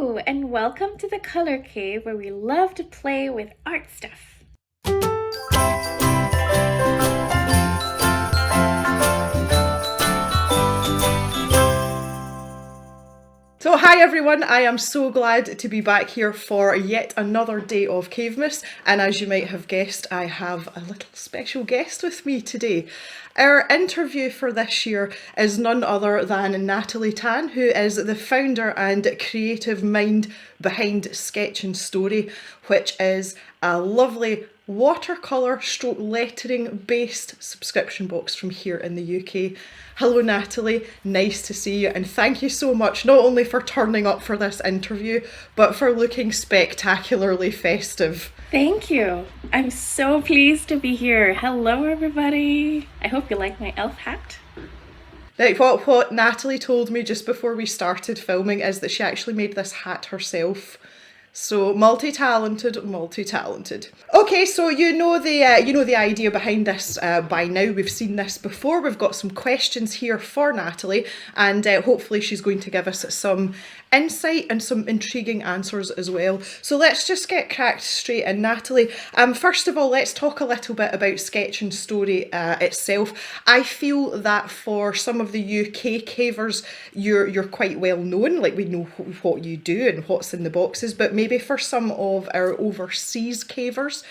Hello, and welcome to the Color Cave, where we love to play with art stuff. So hi everyone, I am so glad to be back here for yet another day of Cavemas, and as you might have guessed, I have a little special guest with me today. Our interview for this year is none other than Natalie Tan, who is the founder and creative mind behind Sketch and Story, which is a lovely watercolour stroke lettering based subscription box from here in the UK. Hello Natalie, nice to see you, and thank you so much not only for turning up for this interview but for looking spectacularly festive. Thank you. I'm so pleased to be here. Hello everybody. I hope you like my elf hat. Like what Natalie told me just before we started filming is that she actually made this hat herself. So multi-talented. Okay, so you know the idea behind this by now. We've seen this before. We've got some questions here for Natalie, and hopefully she's going to give us some insight and some intriguing answers as well. So let's just get cracked straight in, Natalie. First of all, let's talk a little bit about Sketch and Story itself. I feel that for some of the UK cavers, you're quite well known. Like, we know what you do and what's in the boxes, but maybe for some of our overseas cavers,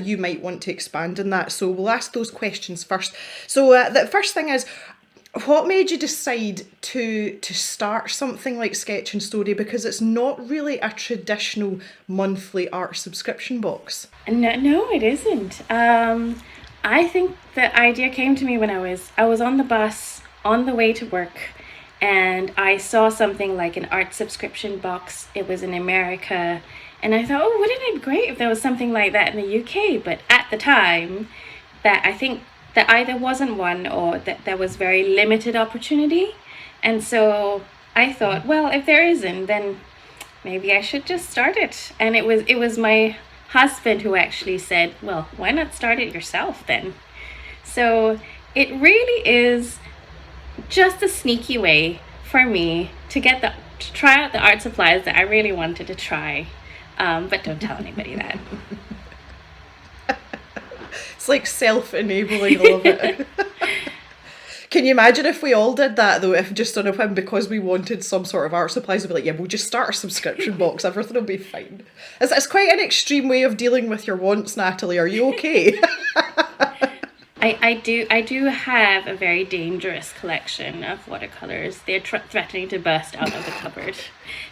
you might want to expand on that. So we'll ask those questions first. So the first thing is, what made you decide to start something like Sketch and Story? Because it's not really a traditional monthly art subscription box. No, it isn't. I think the idea came to me when I was on the bus on the way to work, and I saw something like an art subscription box. It was in America, and I thought, oh, wouldn't it be great if there was something like that in the UK? But at the time, that I think that either wasn't one or that there was very limited opportunity. And so I thought, well, if there isn't, then maybe I should just start it. And it was my husband who actually said, well, why not start it yourself then? So it really is just a sneaky way for me to try out the art supplies that I really wanted to try. But don't tell anybody that. It's like self-enabling, I love it. Can you imagine if we all did that though, if just on a whim, because we wanted some sort of art supplies, we'd be like, yeah, we'll just start a subscription box, everything will be fine. It's quite an extreme way of dealing with your wants, Natalie. Are you okay? I do have a very dangerous collection of watercolors. They're threatening to burst out of the cupboard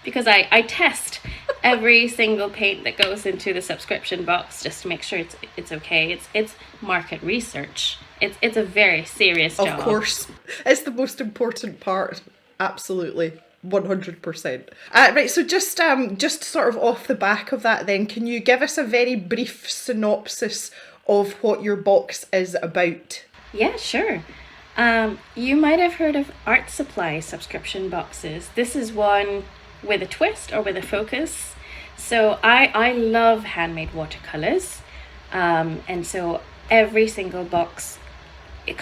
because I test every single paint that goes into the subscription box just to make sure it's okay. It's market research. It's a very serious job. Of course, it's the most important part. Absolutely. 100%. Right, so just sort of off the back of that then, can you give us a very brief synopsis of what your box is about? Yeah, sure. You might have heard of art supply subscription boxes. This is one with a twist or with a focus. So I love handmade watercolors. And so every single box it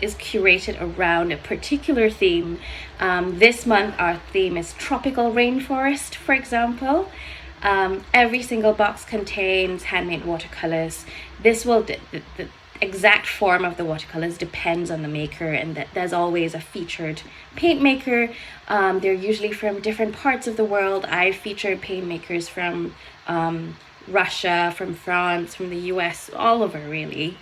is curated around a particular theme. This month our theme is tropical rainforest, for example. Every single box contains handmade watercolors. The exact form of the watercolors depends on the maker, and that there's always a featured paint maker. They're usually from different parts of the world. I've featured paint makers from Russia, from France, from the US, all over really.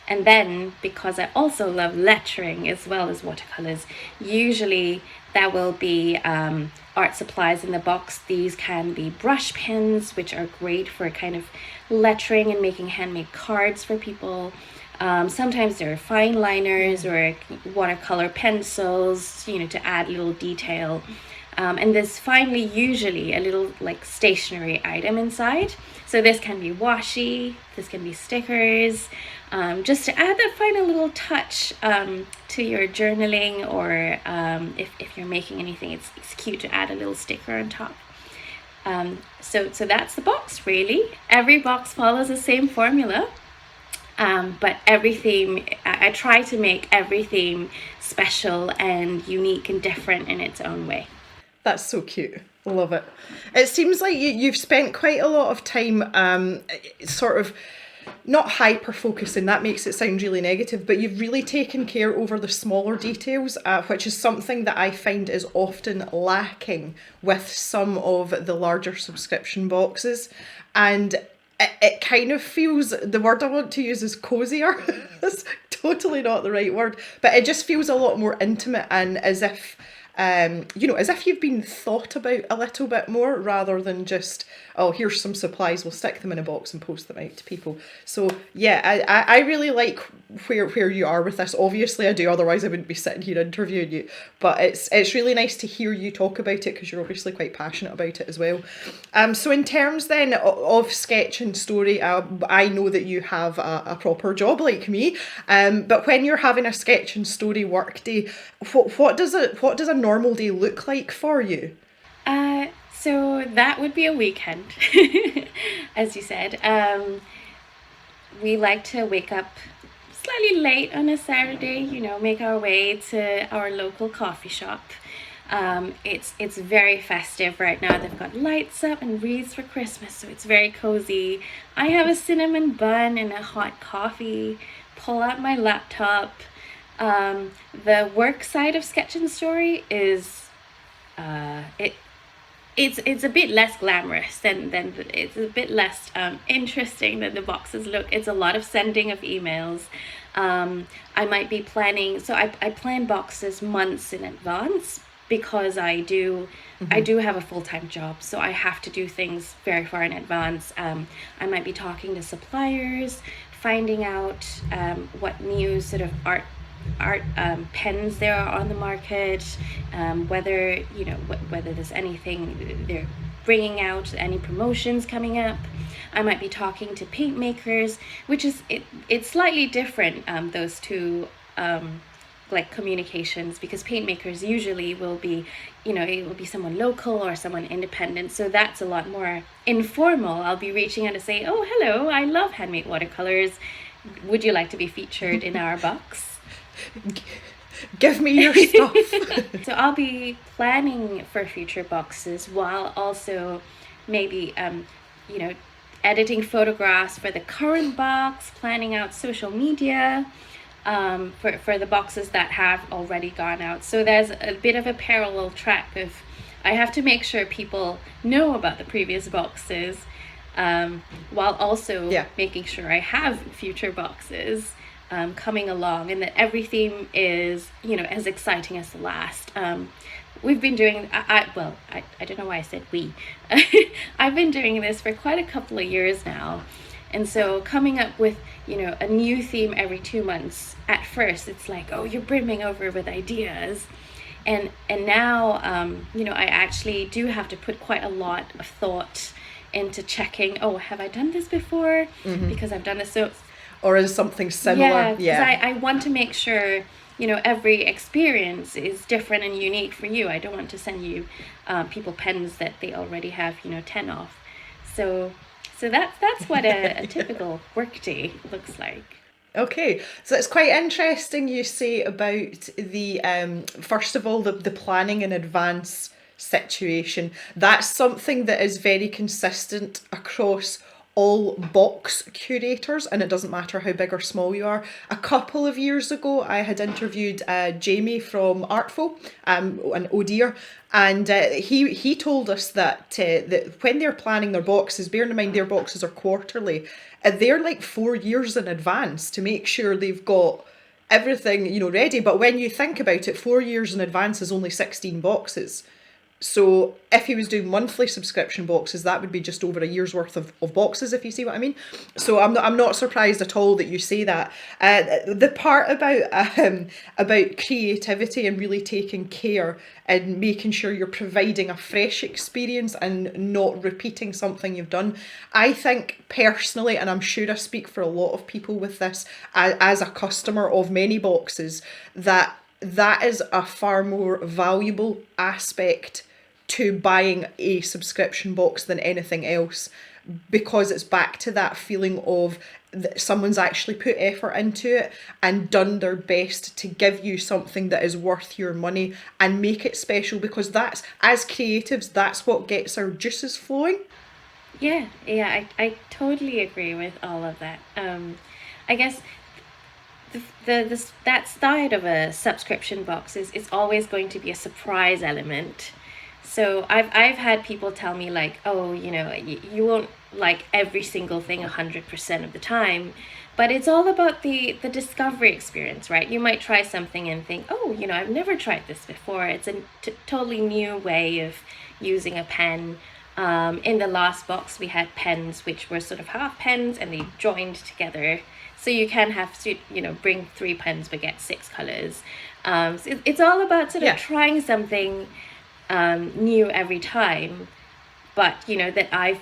And then, because I also love lettering as well as watercolors, usually there will be art supplies in the box. These can be brush pens, which are great for kind of lettering and making handmade cards for people. Sometimes there are fine liners or watercolor pencils, to add little detail. And there's finally usually a little like stationery item inside. So this can be washi, this can be stickers, just to add that final little touch to your journaling, or if you're making anything, it's cute to add a little sticker on top. So that's the box really. Every box follows the same formula. But every theme, I try to make every theme special and unique and different in its own way. That's so cute. Love it. It seems like you've spent quite a lot of time sort of not hyper focusing, that makes it sound really negative, but you've really taken care over the smaller details, which is something that I find is often lacking with some of the larger subscription boxes. And it kind of feels, the word I want to use is cozier. It's totally not the right word, but it just feels a lot more intimate and as if as if you've been thought about a little bit more rather than just, oh, here's some supplies, we'll stick them in a box and post them out to people. So yeah, I really like where you are with this. Obviously I do, otherwise I wouldn't be sitting here interviewing you. But it's really nice to hear you talk about it because you're obviously quite passionate about it as well. So in terms then of sketch and story, I know that you have a proper job like me. But when you're having a sketch and story work day, what does a normal day look like for you? So that would be a weekend, as you said. We like to wake up slightly late on a Saturday, make our way to our local coffee shop. It's very festive right now. They've got lights up and wreaths for Christmas, so it's very cozy. I have a cinnamon bun and a hot coffee, pull out my laptop. The work side of Sketch and Story is it's a bit less glamorous than it's a bit less interesting than the boxes look. It's a lot of sending of emails. I might be planning, so I plan boxes months in advance because I do have a full-time job, so I have to do things very far in advance. I might be talking to suppliers, finding out what new sort of art pens there are on the market, whether there's anything they're bringing out, any promotions coming up. I might be talking to paint makers, which is it's slightly different, those two like communications, because paint makers usually will be, it will be someone local or someone independent, so that's a lot more informal. I'll be reaching out to say, oh, hello, I love handmade watercolors, would you like to be featured in our box? Give me your stuff. So I'll be planning for future boxes while also maybe editing photographs for the current box, planning out social media for the boxes that have already gone out. So there's a bit of a parallel track of, I have to make sure people know about the previous boxes, while also making sure I have future boxes coming along, and that everything is as exciting as the last. We've been doing I don't know why I said we. I've been doing this for quite a couple of years now, and so coming up with a new theme every 2 months, at first it's like, oh, you're brimming over with ideas, and now I actually do have to put quite a lot of thought into checking, oh, have I done this before? Because I've done this so, or is something similar? Because I want to make sure every experience is different and unique for you. I don't want to send you people pens that they already have 10 off. So that's what a typical workday looks like. Okay, so it's quite interesting you say about the first of all the planning in advance situation. That's something that is very consistent across all box curators, and it doesn't matter how big or small you are. A couple of years ago I had interviewed Jamie from Artful, an O'Dear, and he told us that when they're planning their boxes, bearing in mind their boxes are quarterly, they're like 4 years in advance to make sure they've got everything ready. But when you think about it, 4 years in advance is only 16 boxes. So if he was doing monthly subscription boxes, that would be just over a year's worth of boxes, if you see what I mean. So I'm not surprised at all that you say that. The part about creativity and really taking care and making sure you're providing a fresh experience and not repeating something you've done, I think personally, and I'm sure I speak for a lot of people with this, as a customer of many boxes, that is a far more valuable aspect to buying a subscription box than anything else, because it's back to that feeling of someone's actually put effort into it and done their best to give you something that is worth your money and make it special, because that's, as creatives, that's what gets our juices flowing. Yeah, I totally agree with all of that. I guess that side of a subscription box is it's always going to be a surprise element. So I've had people tell me like, oh, you won't like every single thing 100% of the time, but it's all about the discovery experience, right? You might try something and think, oh, I've never tried this before. It's a totally new way of using a pen. In the last box, we had pens which were sort of half pens and they joined together. So you can have to, bring 3 pens but get 6 colors. So it's all about sort of trying something new every time. But, that I've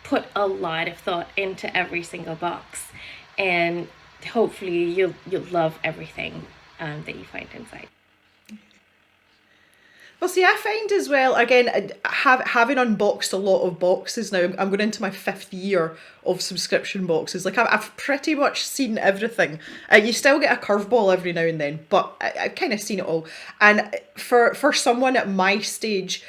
put a lot of thought into every single box. And hopefully you'll love everything that you find inside. Well, see, I find as well, again, having unboxed a lot of boxes now, I'm going into my 5th year of subscription boxes. Like, I've pretty much seen everything. You still get a curveball every now and then, but I've kind of seen it all. And for someone at my stage,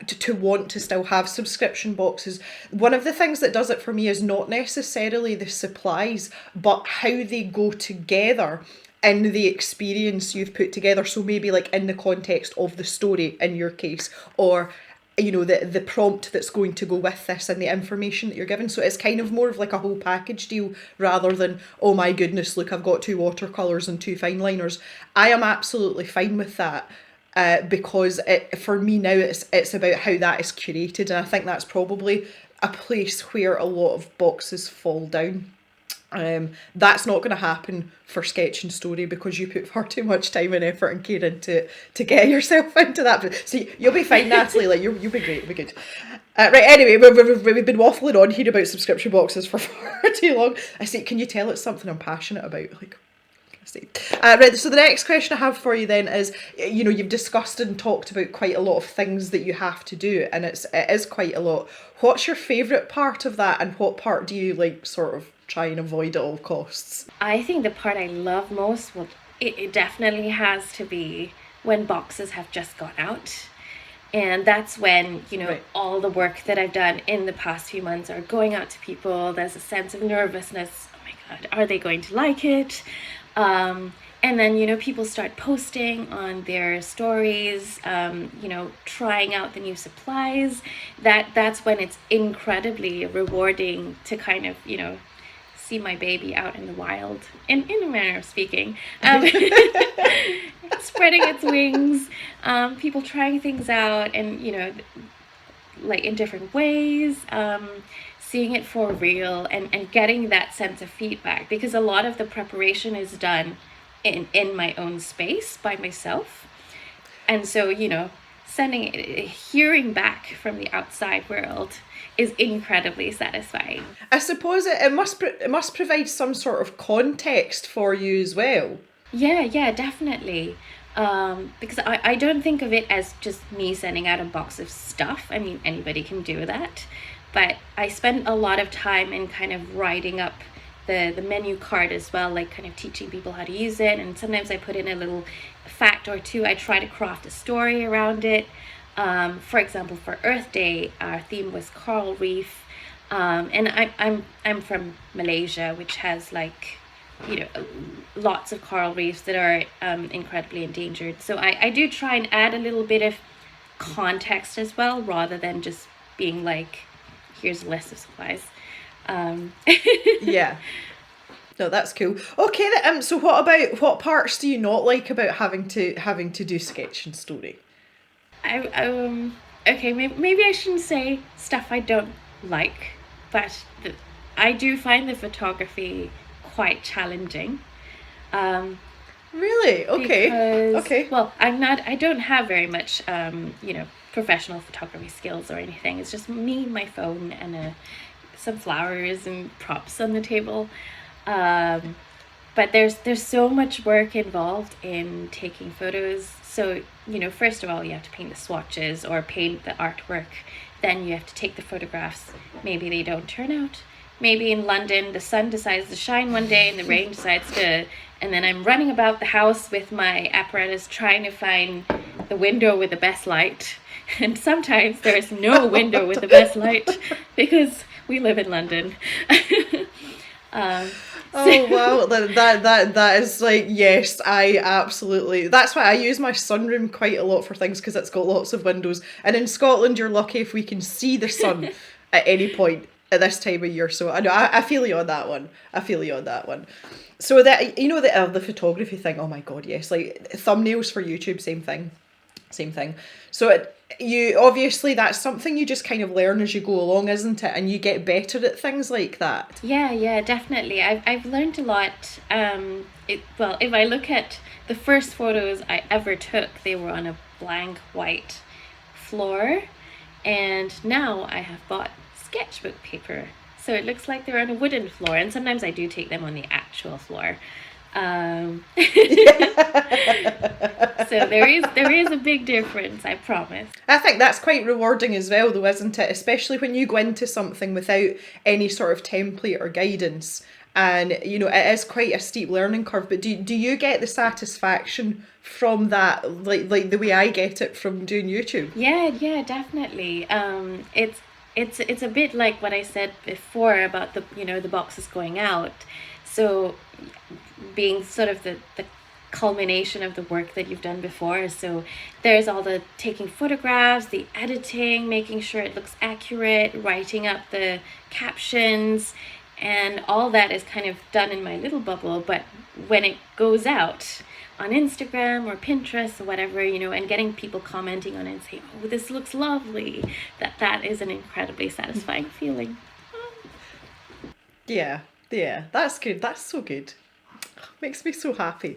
to want to still have subscription boxes, one of the things that does it for me is not necessarily the supplies, but how they go together in the experience you've put together. So maybe like in the context of the story in your case, or the prompt that's going to go with this and the information that you're given. So it's kind of more of like a whole package deal rather than, oh my goodness, look, I've got 2 watercolours and 2 fine liners. I am absolutely fine with that. Because for me now it's about how that is curated, and I think that's probably a place where a lot of boxes fall down. That's not going to happen for Sketch and Story because you put far too much time and effort and care into it to get yourself into that. So you'll be fine, Natalie. Like you'll be great. You'll be good. Right. Anyway, we've been waffling on here about subscription boxes for far too long. I say, can you tell it's something I'm passionate about? Like. Right, so the next question I have for you then is, you've discussed and talked about quite a lot of things that you have to do, and it is quite a lot. What's your favourite part of that, and what part do you like sort of try and avoid at all costs? I think the part I love most, it definitely has to be when boxes have just gone out. And that's when, Right. all the work that I've done in the past few months are going out to people. There's a sense of nervousness. Oh my God, are they going to like it? And then, people start posting on their stories, trying out the new supplies. That's when it's incredibly rewarding to kind of, see my baby out in the wild, in a manner of speaking, spreading its wings, people trying things out and, like in different ways, seeing it for real and getting that sense of feedback, because a lot of the preparation is done in my own space by myself. And so, hearing back from the outside world is incredibly satisfying. I suppose it must provide some sort of context for you as well. Yeah, definitely. Because I don't think of it as just me sending out a box of stuff. I mean, anybody can do that. But I spend a lot of time in kind of writing up the menu card as well, like kind of teaching people how to use it. And sometimes I put in a little fact or two. I try to craft a story around it. For example, for Earth Day, our theme was coral reef. And I'm from Malaysia, which has like, lots of coral reefs that are incredibly endangered. So I do try and add a little bit of context as well, rather than just being like, here's a list of supplies. Yeah. No, that's cool. Okay, so what parts do you not like about having to do Sketch and Story? Okay, maybe I shouldn't say stuff I don't like, but I do find the photography quite challenging. Really? Okay. Because, okay. Well, I don't have very much, professional photography skills or anything. It's just me, my phone, and some flowers and props on the table. But but there's so much work involved in taking photos. So, first of all, you have to paint the swatches or paint the artwork. Then you have to take the photographs. Maybe they don't turn out. Maybe in London, the sun decides to shine one day and the rain decides to... And then I'm running about the house with my apparatus trying to find the window with the best light. And sometimes there's no window with the best light because we live in London. Oh wow, that is like, yes, I absolutely. That's why I use my sunroom quite a lot for things, because it's got lots of windows. And in Scotland, you're lucky if we can see the sun at any point at this time of year. So I know I feel you on that one. So that, the photography thing. Oh my god, yes, like thumbnails for YouTube, same thing. So you obviously, that's something you just kind of learn as you go along, isn't it? And you get better at things like that. Yeah, definitely. I've learned a lot. If I look at the first photos I ever took, they were on a blank white floor, and now I have bought sketchbook paper, so it looks like they're on a wooden floor. And sometimes I do take them on the actual floor. So there is a big difference, I promise. I think that's quite rewarding as well, though, isn't it? Especially when you go into something without any sort of template or guidance, and it is quite a steep learning curve. But do you get the satisfaction from that, like the way I get it from doing YouTube? Yeah, definitely. It's a bit like what I said before about the boxes going out. So being sort of the culmination of the work that you've done before. So there's all the taking photographs, the editing, making sure it looks accurate, writing up the captions, and all that is kind of done in my little bubble. But when it goes out on Instagram or Pinterest or whatever, and getting people commenting on it and saying, oh, this looks lovely, that is an incredibly satisfying feeling. Yeah, that's good. That's so good. Makes me so happy.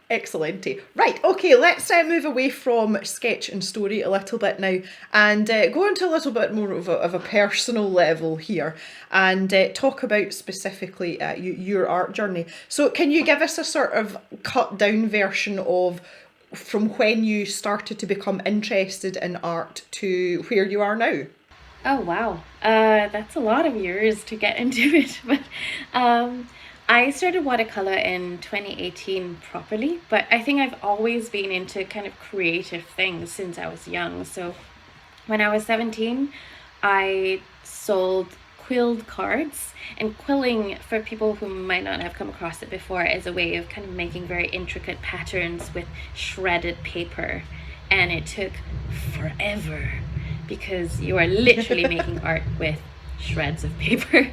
Excellent. Right, okay, let's move away from sketch and story a little bit now, and go into a little bit more of a personal level here, and talk about specifically your art journey. So can you give us a sort of cut down version of from when you started to become interested in art to where you are now? Oh wow, that's a lot of years to get into it. But I started watercolor in 2018 properly, but I think I've always been into kind of creative things since I was young. So when I was 17, I sold quilled cards, and quilling, for people who might not have come across it before, is a way of kind of making very intricate patterns with shredded paper, and it took forever because you are literally making art with shreds of paper.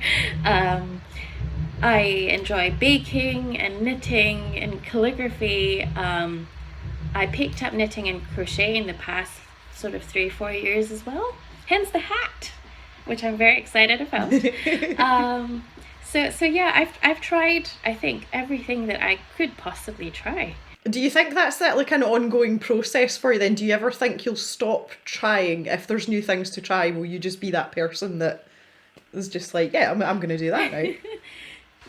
I enjoy baking and knitting and calligraphy. I picked up knitting and crochet in the past sort of 3-4 years as well, hence the hat, which I'm very excited about. So yeah, I've tried, I think, everything that I could possibly try. Do you think that's like an ongoing process for you then? Do you ever think you'll stop trying if there's new things to try? Will you just be that person that is just like, yeah, I'm going to do that now?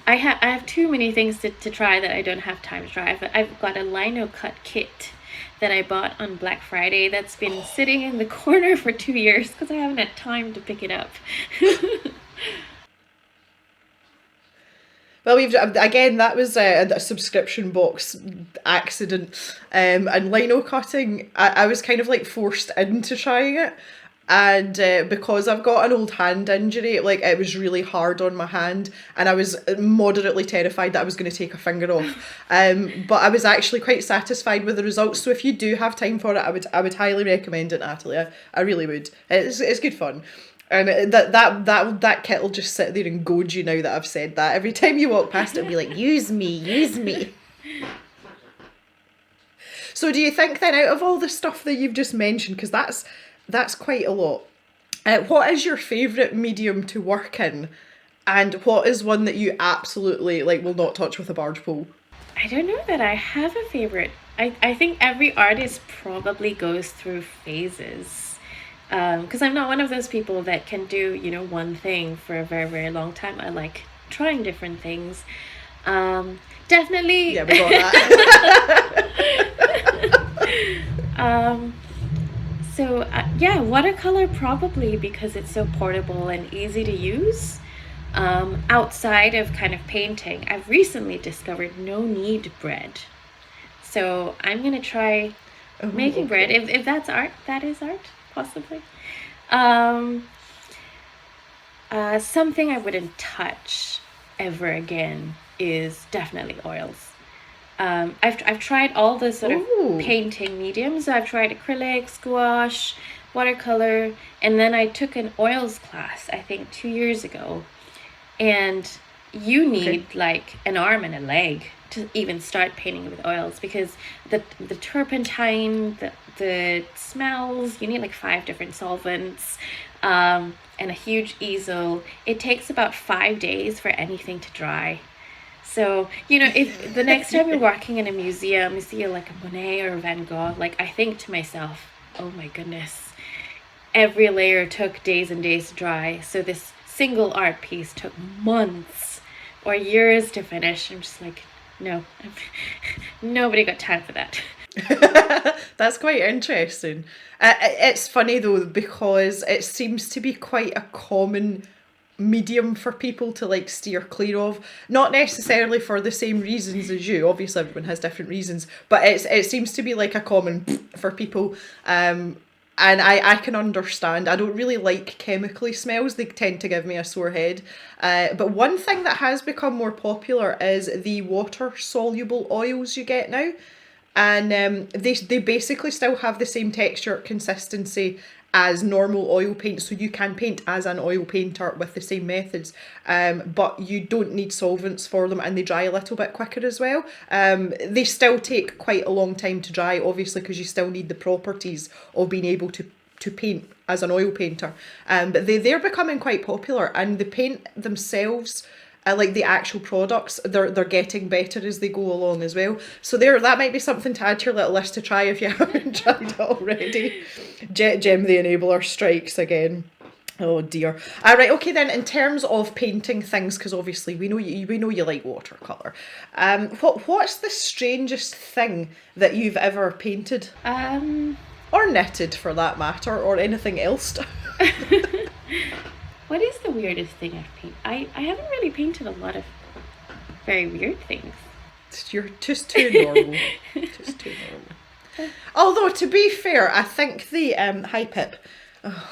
I have too many things to try that I don't have time to try. I've got a lino cut kit that I bought on Black Friday that's been sitting in the corner for 2 years because I haven't had time to pick it up. Well, again, that was a subscription box accident, and lino cutting, I was kind of like forced into trying it, and because I've got an old hand injury, like it was really hard on my hand, and I was moderately terrified that I was going to take a finger off, but I was actually quite satisfied with the results. So if you do have time for it, I would highly recommend it, Natalie. I really would. It's good fun. And that kit will just sit there and goad you now that I've said that. Every time you walk past it, it'll be like, use me. So do you think then, out of all the stuff that you've just mentioned, because that's quite a lot, what is your favourite medium to work in? And what is one that you absolutely will not touch with a barge pole? I don't know that I have a favourite. I think every artist probably goes through phases. Because I'm not one of those people that can do, one thing for a very, very long time. I like trying different things. Definitely. Yeah, we got that. Yeah, watercolor probably because it's so portable and easy to use. Outside of kind of painting, I've recently discovered no knead bread. So I'm gonna try making bread. If that's art, that is art, possibly. Um, Something I wouldn't touch ever again is definitely oils. I've tried all the sort of painting mediums. I've tried acrylic, gouache, watercolor, and then I took an oils class, I think 2 years ago. And you need like an arm and a leg to even start painting with oils because the turpentine, the smells, you need like 5 different solvents, and a huge easel. It takes about 5 days for anything to dry. So, if the next time you're working in a museum, you see like a Monet or a Van Gogh, like I think to myself, oh my goodness, every layer took days and days to dry. So this single art piece took months or years to finish. I'm just like, no, nobody got time for that. That's quite interesting. It's funny though because it seems to be quite a common medium for people to like steer clear of, not necessarily for the same reasons as you, obviously everyone has different reasons, but it seems to be like a common for people, and I can understand. I don't really like chemically smells, they tend to give me a sore head, but one thing that has become more popular is the water soluble oils you get now, and they basically still have the same texture, consistency as normal oil paint, so you can paint as an oil painter with the same methods, but you don't need solvents for them, and they dry a little bit quicker as well. They still take quite a long time to dry, obviously, because you still need the properties of being able to paint as an oil painter, but they're becoming quite popular, and the paint themselves, like the actual products, they're getting better as they go along as well. So that might be something to add to your little list to try if you haven't tried it already. Gem the enabler strikes again. Oh dear. All right, okay then. In terms of painting things, because obviously we know you like watercolor. What's the strangest thing that you've ever painted? Or knitted, for that matter, or anything else. What is the weirdest thing I've painted? I haven't really painted a lot of very weird things. You're just too normal. Just too normal. Although, to be fair, I think the high pip. Oh,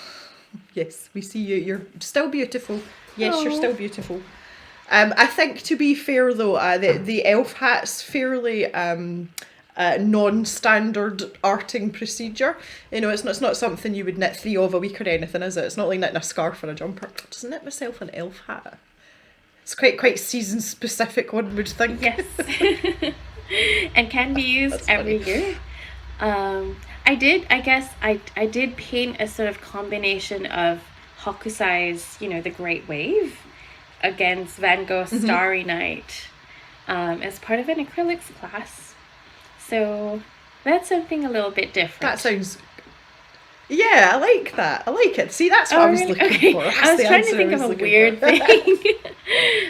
yes, we see you. You're still beautiful. Yes, You're still beautiful. I think, to be fair though, the elf hat's fairly non-standard arting procedure. It's not something you would knit 3 of a week or anything, is it? It's not like knitting a scarf or a jumper. Just knit myself an elf hat. It's quite season specific, one would think. Yes. And can be used every year. I did paint a sort of combination of Hokusai's, The Great Wave against Van Gogh's Starry Night, as part of an acrylics class. So that's something a little bit different. That sounds... Yeah, I like that. I like it. See, that's what I was looking for. I was trying to think of a weird thing.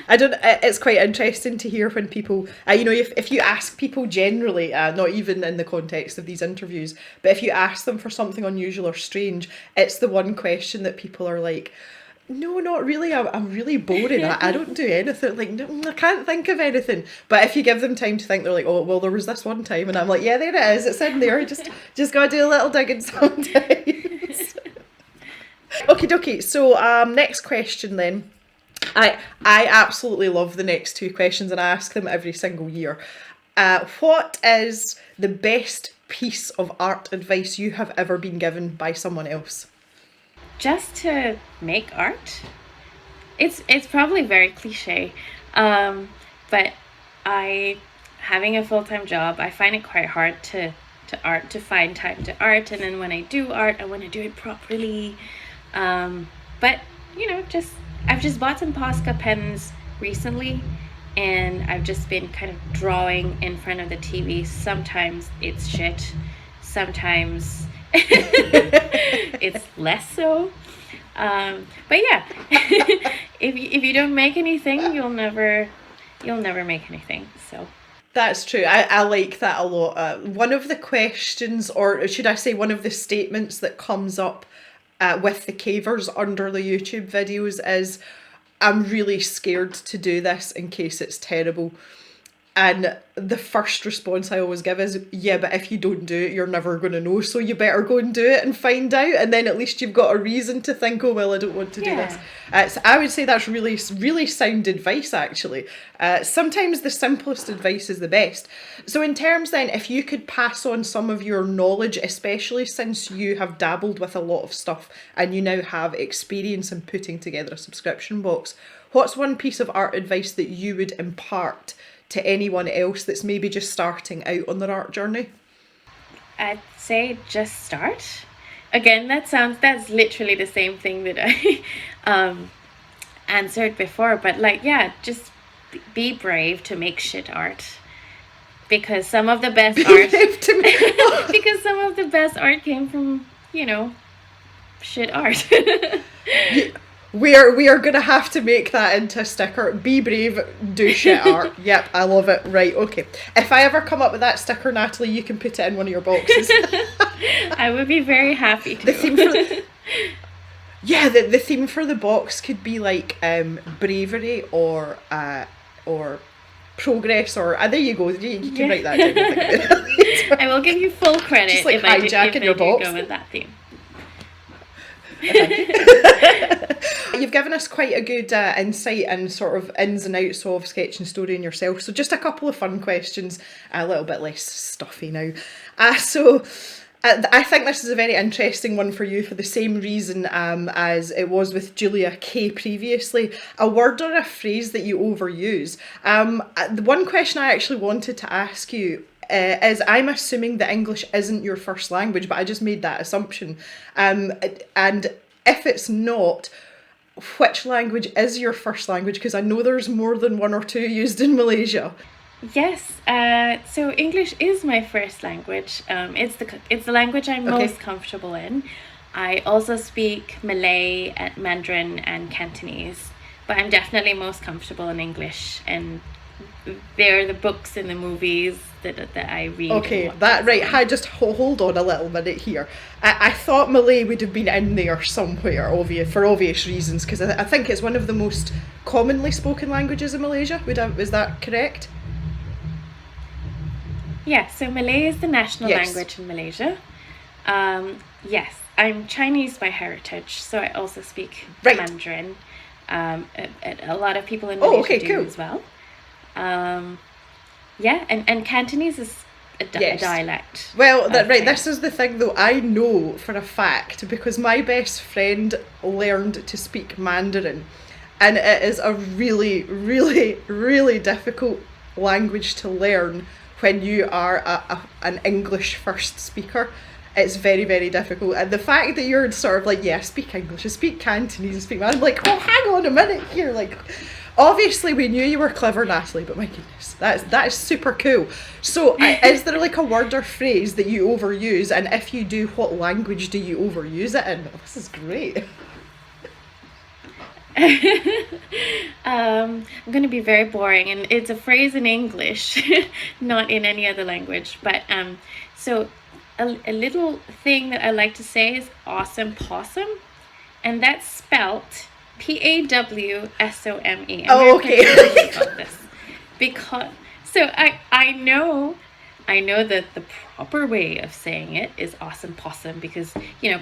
It's quite interesting to hear when people, if you ask people generally, not even in the context of these interviews, but if you ask them for something unusual or strange, it's the one question that people are like, no, not really. I'm really boring. I don't do anything. Like, no, I can't think of anything. But if you give them time to think, they're like, oh, well, there was this one time. And I'm like, yeah, there it is. It's in there. Just got to do a little digging sometimes. Okie dokie. So next question then. I absolutely love the next 2 questions, and I ask them every single year. What is the best piece of art advice you have ever been given by someone else? Just to make art. It's probably very cliche, but having a full-time job, I find it quite hard to find time to art, and then when I do art, I want to do it properly. But I've just bought some Posca pens recently, and I've just been kind of drawing in front of the TV. Sometimes it's shit, sometimes it's less so, but yeah. if you don't make anything, you'll never you'll never make anything. So That's true. I like that a lot. One of the questions, or should I say one of the statements that comes up with the cavers under the YouTube videos is, I'm really scared to do this in case it's terrible. And the first response I always give is, yeah, but if you don't do it, you're never going to know. So you better go and do it and find out. And then at least you've got a reason to think, oh, well, I don't want to do this. So I would say that's really, really sound advice, actually. Sometimes the simplest advice is the best. So in terms then, if you could pass on some of your knowledge, especially since you have dabbled with a lot of stuff and you now have experience in putting together a subscription box, what's one piece of art advice that you would impart to anyone else that's maybe just starting out on their art journey? I'd say just start. Again, that's literally the same thing that I answered before, but like, yeah, just be brave to make shit art. Because some of the best because some of the best art came from, shit art. We are going to have to make that into a sticker. Be brave, do shit art. Yep, I love it. Right, okay. If I ever come up with that sticker, Natalie, you can put it in one of your boxes. I would be very happy to. The theme for the theme for the box could be like bravery or progress, or there you go. You can write that down. I will give you full credit Just like if I hijacking your box. Go with that theme. You've given us quite a good insight and sort of ins and outs of Sketch and Story and yourself. So just a couple of fun questions, a little bit less stuffy now. I think this is a very interesting one for you for the same reason as it was with Julia Kay previously. A word or a phrase that you overuse. The one question I actually wanted to ask you is, I'm assuming that English isn't your first language, but I just made that assumption. And if it's not, which language is your first language? Because I know there's more than one or two used in Malaysia. Yes, so English is my first language. It's the language I'm most comfortable in. I also speak Malay, Mandarin, and Cantonese, but I'm definitely most comfortable in English, and they're the books and the movies that I read. Okay, that right. Just hold on a little minute here. I thought Malay would have been in there somewhere, for obvious reasons, because I think it's one of the most commonly spoken languages in Malaysia. Is that correct? Yeah, so Malay is the national language in Malaysia. Yes, I'm Chinese by heritage, so I also speak Mandarin. A lot of people in Malaysia do as well. And Cantonese is a dialect. Well, this is the thing though, I know for a fact, because my best friend learned to speak Mandarin, and it is a really, really, really difficult language to learn when you are an English first speaker. It's very, very difficult. And the fact that you're sort of like, I speak English, I speak Cantonese, I speak Mandarin, like, oh, hang on a minute here, like, obviously we knew you were clever, Natalie, but my goodness, that is super cool. So is there like a word or phrase that you overuse, and if you do, what language do you overuse it in? This is great. I'm going to be very boring, and it's a phrase in English, not in any other language, but so a little thing that I like to say is awesome possum, and that's spelt Pawsome. Oh, okay. About this because I know that the proper way of saying it is awesome possum, because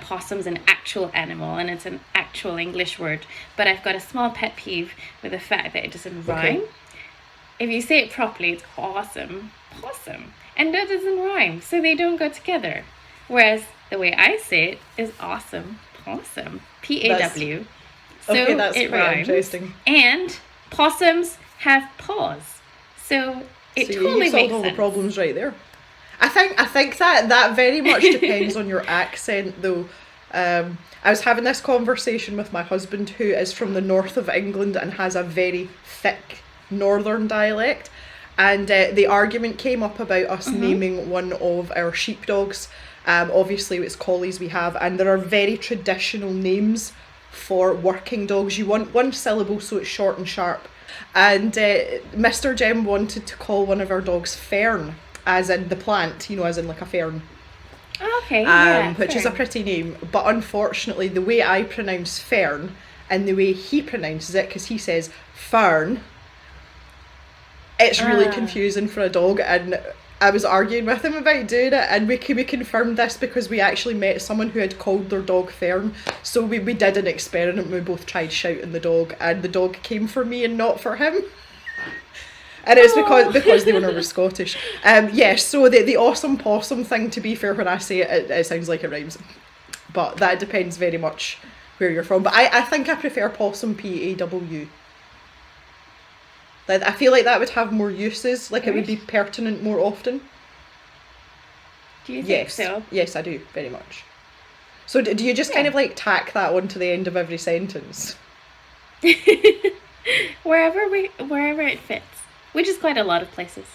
possum's an actual animal and it's an actual English word, but I've got a small pet peeve with the fact that it doesn't rhyme. If you say it properly, it's awesome possum, and that doesn't rhyme, so they don't go together. Whereas the way I say it is awesome possum, Paw. So that's it quite rhymes. Interesting. And possums have paws, so it totally you solved makes all sense. the problems right there. I think that very much depends on your accent, though. I was having this conversation with my husband, who is from the north of England and has a very thick northern dialect, and the argument came up about us naming one of our sheepdogs. Obviously it's collies we have, and there are very traditional names for working dogs. You want one syllable so it's short and sharp, And Mr. Jem wanted to call one of our dogs Fern, as in the plant, as in like a fern. Okay, yeah. Which is a pretty name. But unfortunately, the way I pronounce Fern and the way he pronounces it, because he says Fern, it's really confusing for a dog. And I was arguing with him about doing it, and we confirmed this because we actually met someone who had called their dog Fern. So we did an experiment. We both tried shouting the dog, and the dog came for me and not for him. And it's because the owner was Scottish. Yes, so the awesome possum thing, to be fair, when I say it, it sounds like it rhymes. But that depends very much where you're from. But I think I prefer possum, P-A-W. Like, I feel like that would have more uses, like it would be pertinent more often. Do you think so? Yes, I do, very much. So do you just kind of like tack that onto the end of every sentence? Wherever it fits. Which is quite a lot of places.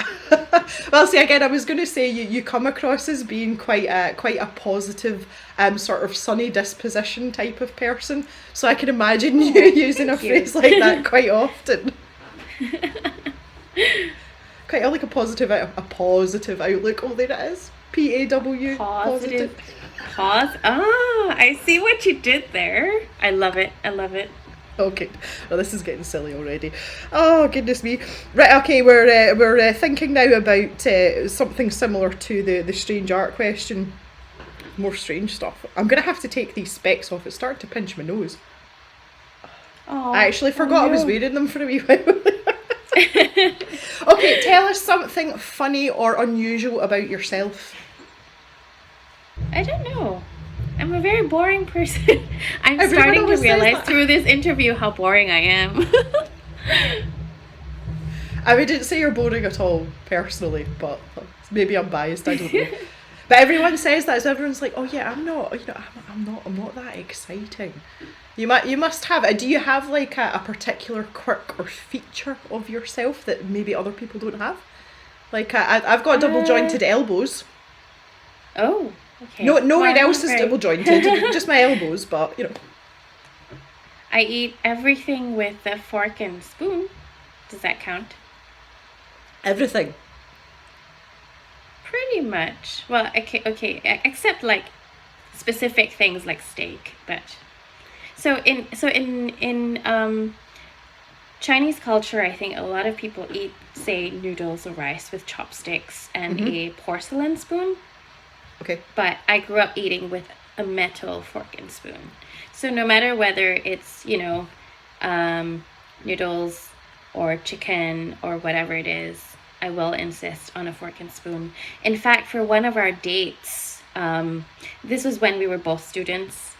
Well, see, again, I was going to say you come across as being quite a positive, sort of sunny disposition type of person. So I can imagine you using a phrase like that quite often. Quite like a positive outlook. Oh, there it is. P-A-W. Positive. I see what you did there. I love it. Okay, well, this is getting silly already. Oh, goodness me. Right, okay, we're thinking now about something similar to the strange art question. More strange stuff. I'm going to have to take these specs off. It's starting to pinch my nose. I actually forgot I was wearing them for a wee while. Okay, tell us something funny or unusual about yourself. I don't know. I'm a very boring person. I'm starting to realize through this interview how boring I am. I wouldn't say you're boring at all, personally, but maybe I'm biased, I don't know. But everyone says that, so everyone's like, oh yeah, I'm not that exciting. You must have, do you have like a particular quirk or feature of yourself that maybe other people don't have? Like, I've got double jointed elbows. Oh. Okay. Nowhere else is double jointed, just my elbows, but I eat everything with a fork and spoon. Does that count? Everything. Pretty much. Well, okay, except like specific things like steak, but so in Chinese culture, I think a lot of people eat, say, noodles or rice with chopsticks and a porcelain spoon. Okay. But I grew up eating with a metal fork and spoon. So no matter whether it's, noodles or chicken or whatever it is, I will insist on a fork and spoon. In fact, for one of our dates, this was when we were both students.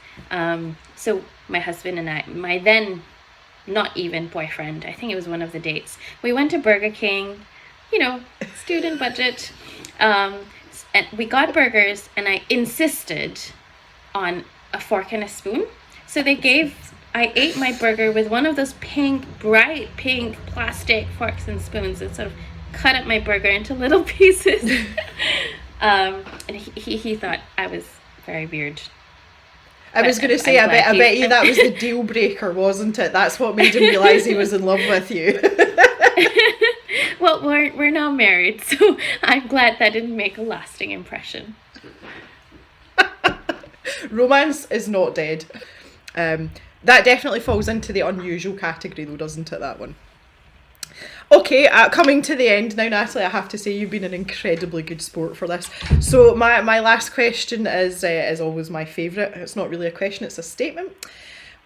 So my husband and I, my then not even boyfriend, I think it was one of the dates, we went to Burger King, student budget. And we got burgers, and I insisted on a fork and a spoon. So I ate my burger with one of those bright pink plastic forks and spoons and sort of cut up my burger into little pieces. And he thought I was very weird. I was going to say, I bet you that was the deal breaker, wasn't it? That's what made him realise he was in love with you. Well, we're now married, so I'm glad that didn't make a lasting impression. Romance is not dead. That definitely falls into the unusual category, though, doesn't it, that one? Okay, coming to the end now, Natalie, I have to say you've been an incredibly good sport for this. So my last question is always my favourite. It's not really a question, it's a statement.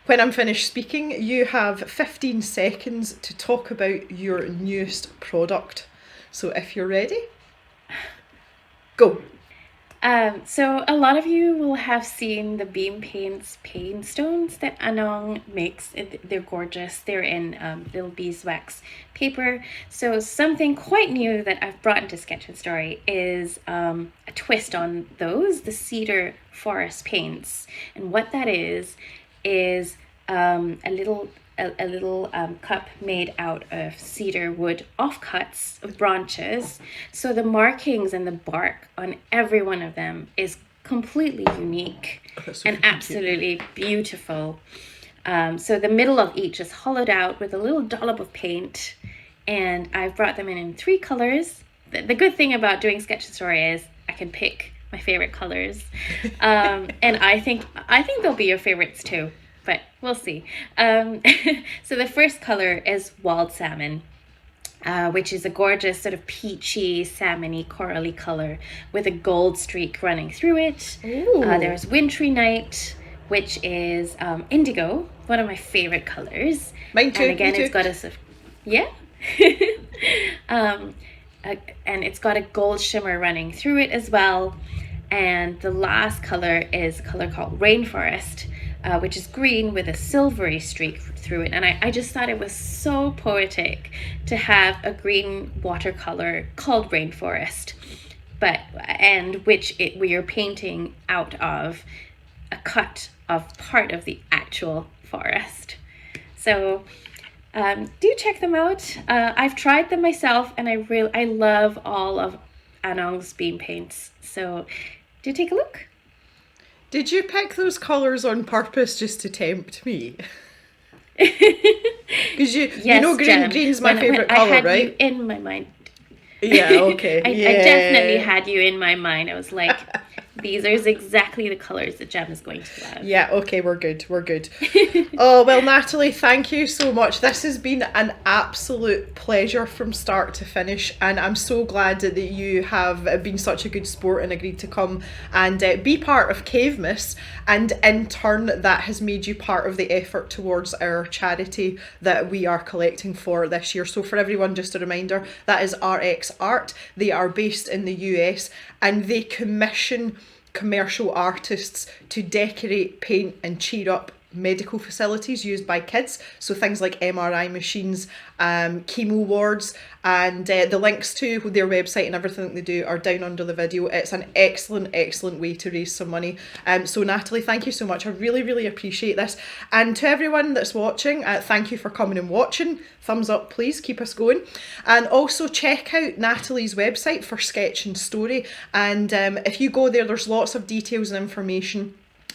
When I'm finished speaking, you have 15 seconds to talk about your newest product. So if you're ready, go. So a lot of you will have seen the Beam Paints pain stones that Anong makes. They're gorgeous. They're in little beeswax paper. So something quite new that I've brought into Sketch and Story is a twist on those, the cedar forest paints. And what that is a little cup made out of cedar wood offcuts of branches. So the markings and the bark on every one of them is completely unique and absolutely beautiful. So the middle of each is hollowed out with a little dollop of paint, and I've brought them in 3 colors. The good thing about doing Sketch and Story is I can pick my favorite colors, and I think they'll be your favorites too, but we'll see. So the first color is Wild Salmon, which is a gorgeous sort of peachy, salmony, corally color with a gold streak running through it. There's Wintry Night, which is indigo, one of my favorite colors. Mine too. And again, it's got a yeah. And it's got a gold shimmer running through it as well. And the last color is a color called Rainforest, which is green with a silvery streak through it. And I just thought it was so poetic to have a green watercolor called Rainforest, we are painting out of a cut of part of the actual forest. So do check them out. I've tried them myself, and I love all of Anong's beam paints. So do take a look. Did you pick those colours on purpose just to tempt me? Because you know green's my favourite colour, right? I had you in my mind. Yeah, okay. I definitely had you in my mind. I was like, these are exactly the colours that Jem is going to love. Yeah, okay, we're good. Oh, well, Natalie, thank you so much. This has been an absolute pleasure from start to finish, and I'm so glad that you have been such a good sport and agreed to come and be part of Cavemas, and in turn that has made you part of the effort towards our charity that we are collecting for this year. So for everyone, just a reminder, that is RX Art. They are based in the US, and they commission commercial artists to decorate, paint and cheer up medical facilities used by kids. So things like MRI machines, chemo wards, and the links to their website and everything that they do are down under the video. It's an excellent way to raise some money. So Natalie, thank you so much. I really appreciate this. And to everyone that's watching, thank you for coming and watching. Thumbs up, please, keep us going. And also check out Natalie's website for Sketch and Story. And if you go there, there's lots of details and information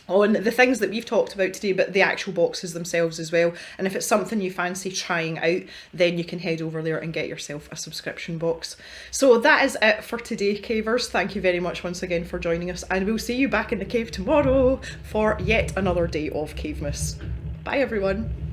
on the things that we've talked about today, but the actual boxes themselves as well. And if it's something you fancy trying out, then you can head over there and get yourself a subscription box. So that is it for today, Cavers. Thank you very much once again for joining us, and we'll see you back in the cave tomorrow for yet another day of Cavemas. Bye everyone.